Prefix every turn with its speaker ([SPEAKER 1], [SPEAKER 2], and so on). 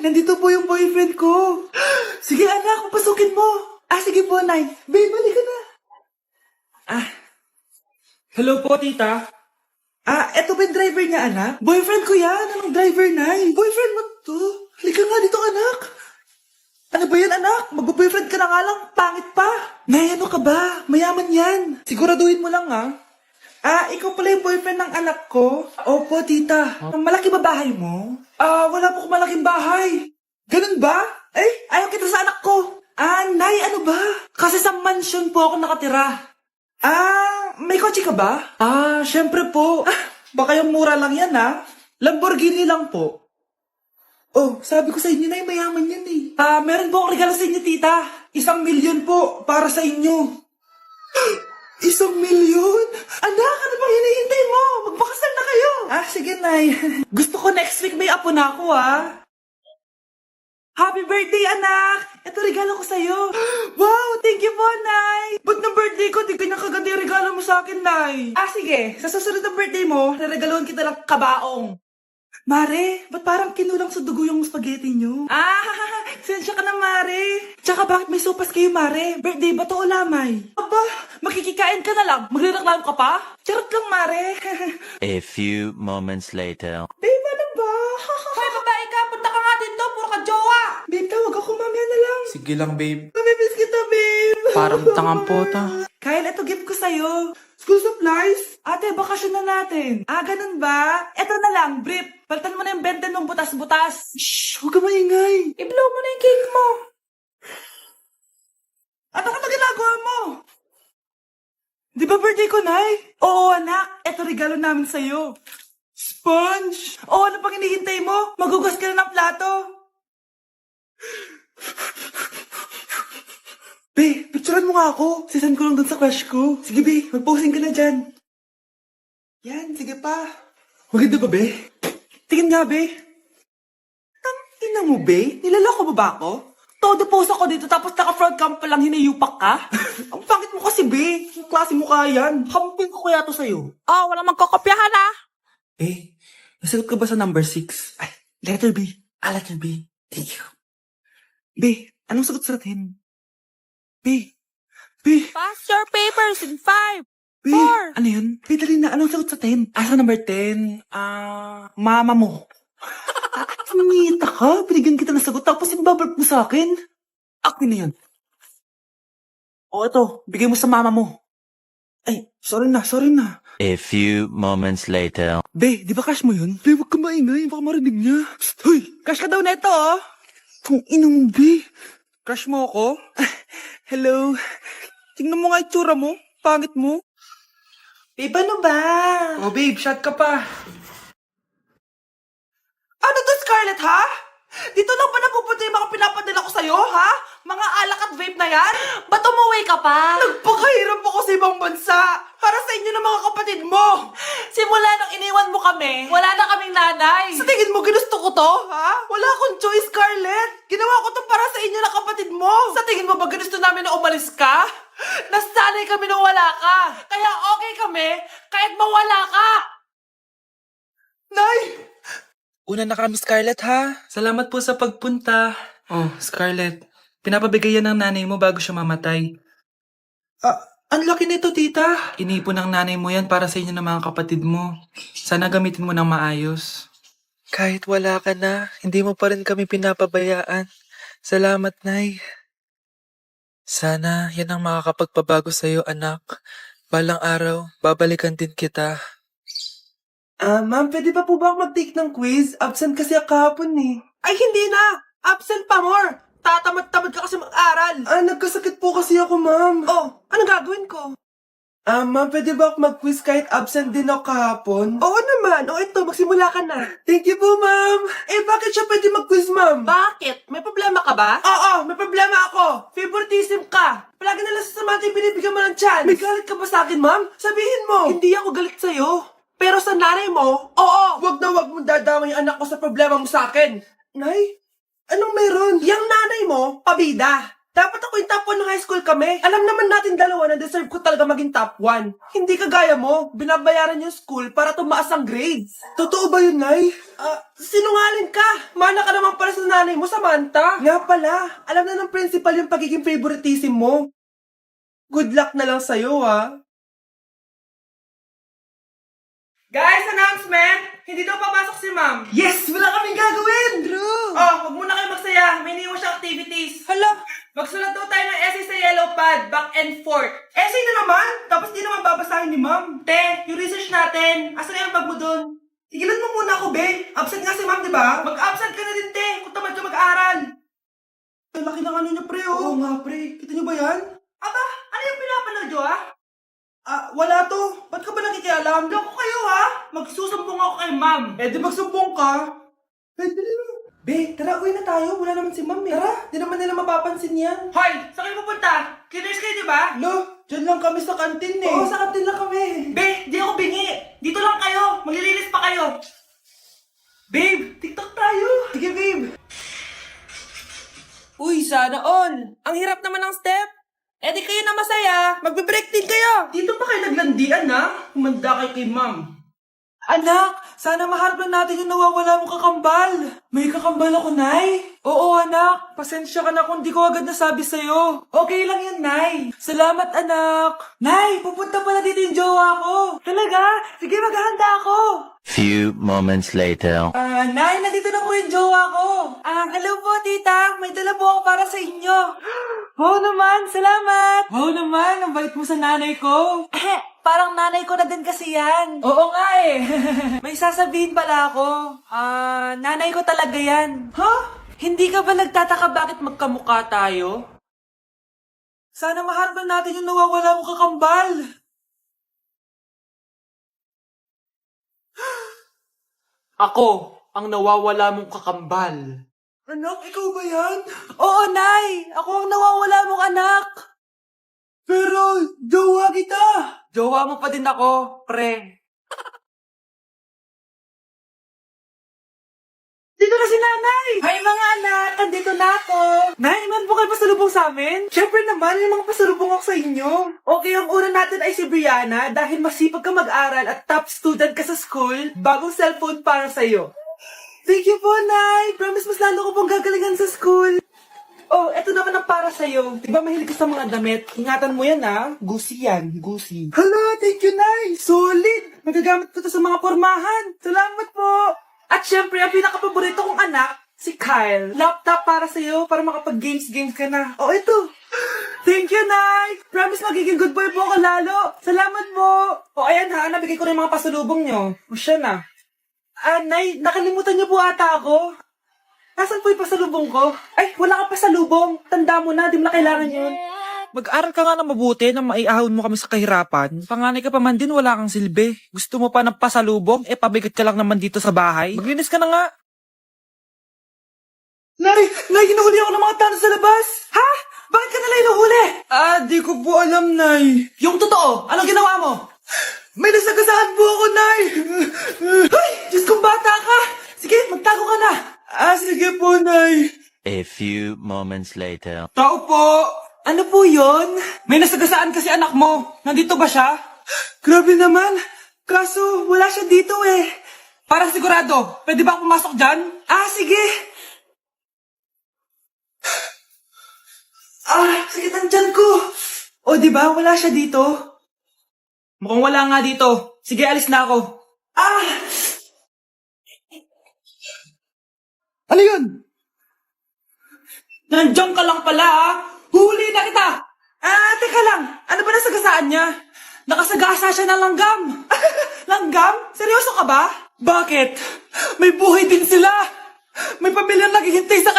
[SPEAKER 1] nandito po yung boyfriend ko. Sige anak, pasukin mo. Sige po, Nay. Babe, balik ka na.
[SPEAKER 2] Hello po, tita.
[SPEAKER 1] Eto ba yung driver niya, anak? Boyfriend ko yan. Anong driver, Nay? Boyfriend mo to? Halika nga dito, anak. Ano ba yan, anak? Magbo-boyfriend ka na nga lang. Pangit pa. Nay, ano ka ba? Mayaman yan. Siguraduhin mo lang, ha? Ikaw pala yung boyfriend ng anak ko? Opo, tita. Malaki ba bahay mo? Wala po akong malaking bahay. Ganun ba? Ayaw kita sa anak ko. Nay, ano ba? Kasi sa mansion po ako nakatira. May kotse ka ba? Syempre po. Baka yung mura lang yan, ha? Lamborghini lang po. Oh, sabi ko sa inyo na mayaman yan eh. Meron po akong regalo sa inyo, tita. 1,000,000 po para sa inyo. 1,000,000? Anak, ano bang hinihintay mo? Magpakasal na kayo. Sige, Nay. Gusto ko next week may apo na ako, Happy birthday, anak! Ito regalo ko sa'yo. Wow, thank you po, Nay. Ba't ng birthday ko, di kanya kaganda yung regalo mo sa akin, Nay? Sige. Sa susunod ng birthday mo, naregaluhan kita ng kabaong. Mare, ba't parang kinulang sa dugo yung spaghetti nyo? Sensya ka na, Mare. Tsaka bakit may sopas kayo, Mare? Birthday ba to o lamay? Aba, makikikain ka na lang. Magrereklamo ka pa? Charot lang, Mare.
[SPEAKER 3] A few moments later.
[SPEAKER 1] Babe, ano ba?
[SPEAKER 4] Hoy, babae ka! Punta ka nga dito! Puro ka jowa!
[SPEAKER 1] Babe, tawag ako mamaya na lang.
[SPEAKER 2] Sige lang, babe.
[SPEAKER 1] Mamimiss kita, babe.
[SPEAKER 2] Parang tangang pota.
[SPEAKER 1] Kyle, ito gift ko sa'yo. School supplies? Ate, bakasyon na natin. Ganun ba? Ito na lang, brief. Palitan mo na yung bente ng butas-butas. Shh, huwag ka maingay.
[SPEAKER 4] I-blow mo na yung cake mo!
[SPEAKER 1] Ano ka na ginagawa mo? Di ba birthday ko, Nay? Oo, anak. Ito regalo namin sa'yo. Sponge! Ano pang hinihintay mo? Magugas ka na ng plato. Be, picturean mo nga ako. Sisend ko lang dun sa crush ko. Sige, Be, mag-posing ka na dyan. Yan, sige pa. Maganda ba, Be? Tingin nga, Be. Ina mo, Be? Nilaloko mo ba ako? Todo post ako dito tapos naka-front cam pa lang hinayupak ka? Ang pangit mo kasi, Be. Yung klase mo kaya yan. Hamping ko kaya to sa'yo.
[SPEAKER 4] Walang magkokopyahan
[SPEAKER 1] Be, nasagot ka ba sa number 6? Letter B. Letter B. Thank you. Be, anong sagot sa 10? B.
[SPEAKER 4] Pass your papers in 5!
[SPEAKER 1] B.
[SPEAKER 4] 4!
[SPEAKER 1] Ano yun? B, dali na. Anong sagot sa 10? Sa number 10? Mama mo. Tumita ka? Binigyan kita ng sagot tapos ibabalik mo sa akin? Akin na yun. Ito. Bigay mo sa mama mo. Sorry na.
[SPEAKER 3] A few moments later.
[SPEAKER 1] Be, di ba crush mo yun? Be, wag ka maingay. Baka marinig niya. Psst, hoy! Crush ka daw na ito, Kung inong, Be. Crush mo ako? Hello? Tingnan mo nga itsura mo. Pangit mo. Babe, ano ba? Babe, shot ka pa. Ano to, Scarlett, ha? Dito lang ba napupunta yung mga pinapadala ko sa'yo, ha? Mga alak at vape na yan?
[SPEAKER 4] Ba't umuwi ka pa?
[SPEAKER 1] Nagpakahirap ako sa ibang bansa. Para sa inyo ng mga kapatid mo.
[SPEAKER 4] Simula nung iniwan mo kami, wala na kaming nanay.
[SPEAKER 1] Sa tingin mo, ginusto ko to, ha? Wala akong choice, Scarlett. Ginawa ko to para sa inyo ng kapatid mo. Sa tingin mo ba ginusto namin na umalis ka?
[SPEAKER 4] Nasanay kami nung wala ka. Kaya okay kami kahit mawala ka.
[SPEAKER 1] Nay!
[SPEAKER 2] Una na kami, Scarlett, ha? Salamat po sa pagpunta. Scarlett, pinapabigay yan ng nanay mo bago siya mamatay.
[SPEAKER 1] Ang laki nito, tita.
[SPEAKER 2] Inipon ng nanay mo yan para sa inyo ng mga kapatid mo. Sana gamitin mo ng maayos. Kahit wala ka na, hindi mo pa rin kami pinapabayaan. Salamat, Nay. Sana yan ang makakapagpabago sa'yo, anak. Balang araw, babalikan din kita.
[SPEAKER 1] Ma'am, pwede pa po ba ako mag-take ng quiz? Absent kasi ako kahapon eh. Ay, hindi na! Absent pa more! Tatamad-tamad ka kasi mag-aral. Nagkasakit po kasi ako, ma'am. Ano gagawin ko? Ma'am, pwede ba ako mag-quiz kahit absent din ako kahapon? Oo naman. Ito, magsimula ka na. Thank you po, ma'am. Bakit siya pwede mag-quiz, ma'am?
[SPEAKER 4] Bakit? May problema ka ba?
[SPEAKER 1] Oo, may problema ako. Favoritism ka. Palagi na lang sa samantha yung binibigyan mo ng chance. May galit ka ba sa akin, ma'am? Sabihin mo. Hindi ako galit sa'yo. Pero sa nanay mo, oo. Wag na wag mo dadama yung anak ko sa problema mo sa akin. Nay, anong meron? Yang nanay mo, pabida.
[SPEAKER 4] Dapat ako yung top 1 ng high school kami. Alam naman natin dalawa na deserve ko talaga maging top 1. Hindi kagaya mo, binabayaran yung school para tumaas ang grades. Totoo ba yun, Nay? Sinungaling ka. Mana ka naman para sa nanay mo, Samantha. Nga pala, alam na ng principal yung pagiging favoritism mo. Good luck na lang sa'yo, ha? Guys, announcement! Hindi daw papasok si ma'am.
[SPEAKER 1] Yes! Wala kaming gagawin! True!
[SPEAKER 4] Oh, huwag muna kayo magsaya. May iniwan siya activities. Hala! Magsulat daw tayo ng essay sa yellow pad, back and forth. Essay na naman? Tapos di naman babasahin ni ma'am. Te, yung research natin. Asan yung bag mo dun? Tigilan mo muna ako, be. Absent nga si ma'am, di ba? Mag-absent ka na din, te. Kung tamad ka mag-aaral. Ang laki ng ano niya, pre, oh. Oo nga, pre. Kita niyo ba yan? Aba, ano yung pinapanood nyo, ha? Wala to. Ba't ka ba nakikialam? Loko kayo, ha? Magsusumbong ako kay ma'am. Eh, di magsumbong ka. Pwede na. Be, tara, uwi na tayo. Wala naman si ma'am, eh. Tara, di naman nila mapapansin yan. Hoy, saan kayo pupunta? Cleaners kayo, di ba? Lo, dyan lang kami sa kantin, eh. Oo, sa kantin lang kami. Be, di ako bingi. Dito lang kayo. Maglilinis pa kayo. Babe, TikTok tayo. Sige, babe. Uy, sana all. Ang hirap naman ng step. Eh di kayo na masaya. Magbe-break din kayo. Dito pa kayo naglandian, ha? Humanda kayo kay ma'am.
[SPEAKER 1] Anak, sana maharap na natin yung nawawala mong kakambal. May kakambal ako, Nay. Oo, anak. Pasensya ka na kung di ko agad nasabi sa'yo. Okay lang yan, Nay. Salamat, anak. Nay, pupunta pala dito yung jowa ko. Talaga? Sige, maghahanda ako.
[SPEAKER 3] Few moments later.
[SPEAKER 1] Nay, nandito na po yung jowa ko. Hello po, tita. May dala po ako para sa inyo. Wow naman, salamat. Wow naman, ang bait mo sa nanay ko. Parang nanay ko na din kasi yan. Oo nga eh. May sasabihin pala ako. Nanay ko talaga yan. Ha? Hindi ka ba nagtataka bakit magkamukha tayo? Sana maharap na natin yung nawawala mong kakambal.
[SPEAKER 2] Ako, ang nawawala mong kakambal.
[SPEAKER 1] Anak, ikaw ba yan? Oo, Nay. Ako ang nawawala mong anak. Pero, jowa kita.
[SPEAKER 2] Jowa mo pa din ako, pre.
[SPEAKER 1] Dito na si Nanay. Hi mga anak, andito na ako. Nay, man po kayo pasalubong sa amin? Siyempre naman, yung mga pasalubong ako sa inyo. Okay, ang una natin ay si Brianna dahil masipag ka mag-aral at top student ka sa school. Bagong cellphone para sa'yo. Thank you po, Nay. Promise mas lalo ko pong gagalingan sa school. Oh, eto naman ang para sa'yo. Diba mahilig ka sa mga damit? Ingatan mo yan, ha? Gucci yan. Gucci. Hala, thank you, Nay. Solid. Magagamit ko to sa mga pormahan. Salamat po. At syempre, ang pinakapaborito kong anak, si Kyle. Laptop para sa'yo para makapag-games ka na. Oh, ito. Thank you, Nay. Promise magiging good boy po ako lalo. Salamat po. Oh, ayan ha. Nabigay ko na yung mga pasalubong nyo. O siya na. Nay, nakalimutan niyo po ata ako. Nasaan po yung pasalubong ko? Ay, wala ka pasalubong. Tanda mo na, di mo na kailangan yun.
[SPEAKER 2] Mag-aral ka nga na mabuti na maiahon mo kami sa kahirapan. Panganay ka pa man din, wala kang silbi. Gusto mo pa ng pasalubong, pabigat ka lang naman dito sa bahay. Maglinis ka na nga.
[SPEAKER 1] Nay, hinuhuli ako ng mga tanong sa labas. Ha? Bakit ka nila hinuhuli? Di ko po alam, Nay. Yung totoo, anong ginawa mo? May nasagasaan po ako, Nay. Ay, Diyos kong bata ka. Sige, magtago ka na. Sige po, Nay.
[SPEAKER 3] A few moments later.
[SPEAKER 1] Tao po. Ano po yon? May nasagasaan kasi anak mo. Nandito ba siya? Grabe naman. Kaso, wala siya dito eh. Parang sigurado. Pwede ba pumasok dyan? Sige. Sakit ang tiyan ko. O, di ba? Wala siya dito. Mukhang wala nga dito. Sige, alis na ako. Ano yun? Nandiyan ka lang pala, ha? Huli na kita! Teka lang. Ano ba nasagasaan niya? Nakasagasa siya ng langgam. Langgam? Seryoso ka ba? Bakit? May buhay din sila. May pamilyang naghihintay sa